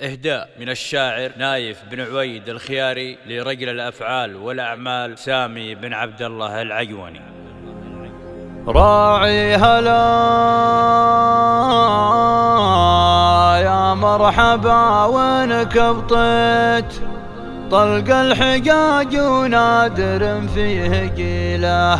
إهداء من الشاعر نايف بن عويد الخياري لرجل الأفعال والأعمال سامي بن عبد الله العجوني. راعي هلا يا مرحبا وينك بطيت، طلق الحجاج ونادر فيه قيله،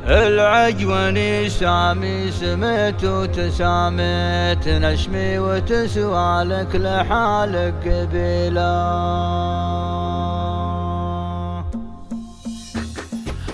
العجوني سامي سميت وتساميت، نشمي وتسوى لك لحالك قبيله.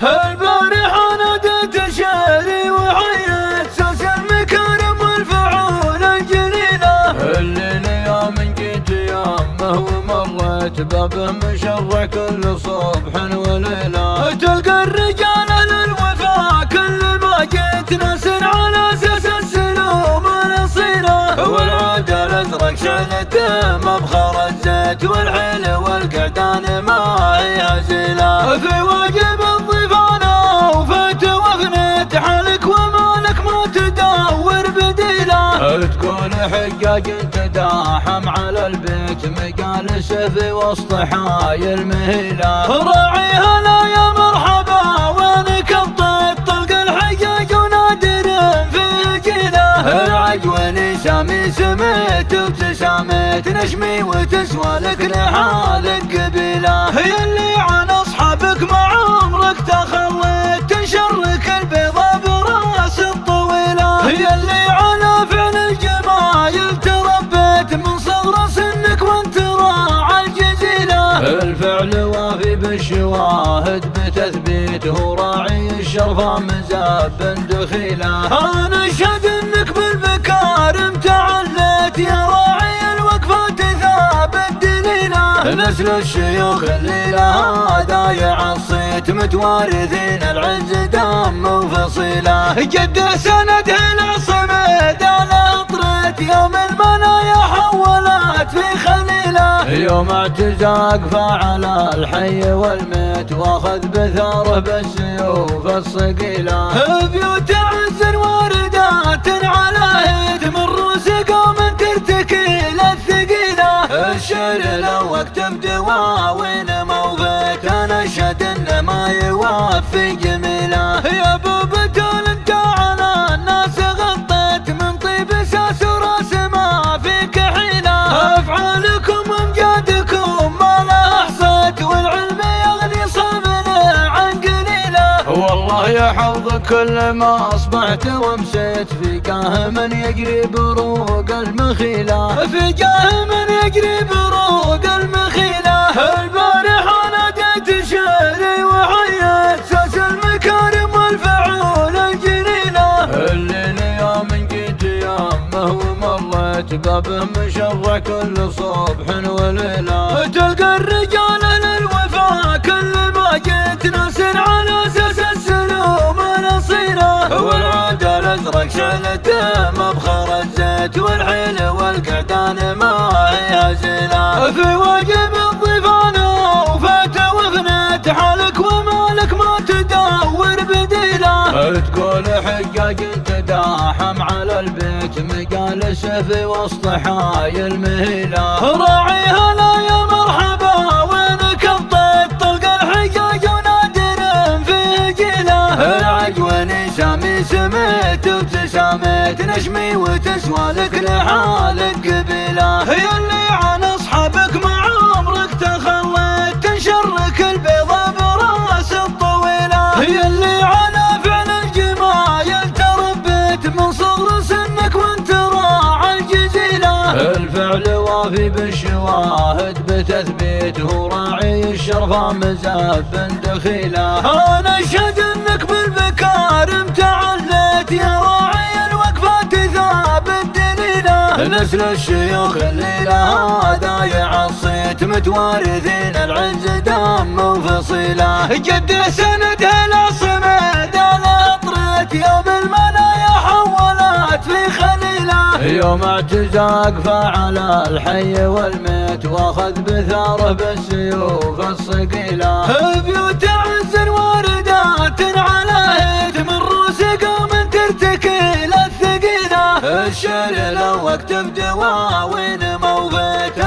البارحة ناديت شعري وحييت سوس المكارم والفعول الجليلة، اللي يوم جيت يامه ومريت بابه مشرع كل صبح وليلة، تلقى الرجال للوفا كل ما جيت ناس على اساس السلوم الاصيلة، والعود الازرق شعلته مبخر الزيت، والحيل والقعدان ما هي هزيلة، في واجب الضيفانة وفيت وفنيت حالك ومالك ما تدور بديلة، تكون حجاج تداحم على البيت مجالس في وسط حاي المهيلة، راعي هلا يا مرحبا وينك بطيت، طلق الحجاج ونادر في جيله، العجوني سامي سميت وتساميت، نشمي وتسوى لك لحالك قبيله، هي اللي عن اصحابك مع عمرك تخليت، تنشر لك البيضة براس الطويلة، هي اللي على فعل الجمايل تربيت من صغر سنك وانت راعى الجزيلة، الفعل وافي بالشواهد بتثبيته، راعي الشرفة مزاب دخيلة، انا اشهد انك بالمكارم تعليت يا راعي الوقفات ثابت دليلة، نسل الشيوخ اللي لها ضايع الصيت، متوارثين العز دم وفصيلة، جده سنده العصمد على طريت، يوم المنايا حولت في خليلة، يوم اعتزاق فعلى الحي والميت، واخذ بثاره بالسيوف الصقيلة، بيوت عز واردات على هيت، من رؤوس قوم ترتكي للثقيلة، الشعر لو اكتب دواوين موفيت، انا اشهد انه ما يوفي جميله، يا ابو بتول انت على الناس غطيت، من طيب ساس وراس ما فيك حيله، افعالكم وامجادكم ما لا احصيت، والعلم يغني صامله عن قليله، والله يحفظ كل ما اصبحت ومسيت، في قاه من يجري بروق المخيله، في قاه من يجري بروق المخيله، البارحة ناديت شعري وحييت سوس المكارم والفعول الجليلة، اللي يوم جيت يامه ومريت بابه مشرع كل صبح وليلة، تلقى الرجال للوفا كل ما جيت ناس على اساس السلوم الاصيلة، والعود الازرق شعلته مبخر الزيت، والحيل والقعدان ما هي هزيلة، في واجب الضيفانة وفيت وفنيت حالك ومالك ما تدور بديلة، تقول حجاج تداحم على البيت مجالس في وسط حاي المهيلة، راعي هلا يا مرحبا وينك بطيت، طلق الحجاج ونادر في جيله، العجوني سامي سميت وتساميت، نشمي وتسوى لك لحالك قبيله، هي اللي عن اصحابك مع عمرك تخليت، تنشر لك البيضة براس الطويلة، هي اللي على فعل الجمايل تربيت من صغر سنك وانت راعى الجزيلة، الفعل وافي بالشواهد بتثبيته، راعي الشرفة مزاب دخيلة، انا اشهد انك بالمكارم تعليت يا راعي الوقفات ثابت دليلة، نسل الشيوخ اللي لها ضايع الصيت، متوارثين العز دم وفصيلة، جده سنده العصمد على طريت، يوم المنايا حولت في خليلة، يوم اعتزاق فعلى الحي والميت، واخذ بثاره بالسيوف الصقيلة، بيوت عز واردات على هيت، من رؤوس قوم ترتكي للثقيلة، الشعر لو اكتب دواوين موفيت،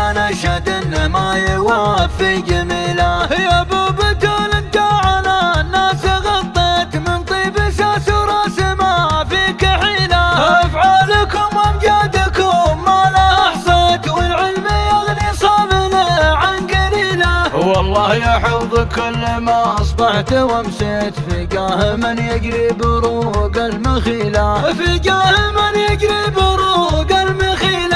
يوفي جميله. يا ابو بتول انت على الناس غطيت من طيب ساس وراس ما فيك حيله. افعالكم وامجادكم ما لا احصيت والعلم يغني صابنا عن قليله. والله يحفظ كل ما اصبحت وامسيت فقاه من يجري بروق المخيله. فقاه من يجري بروق المخيله.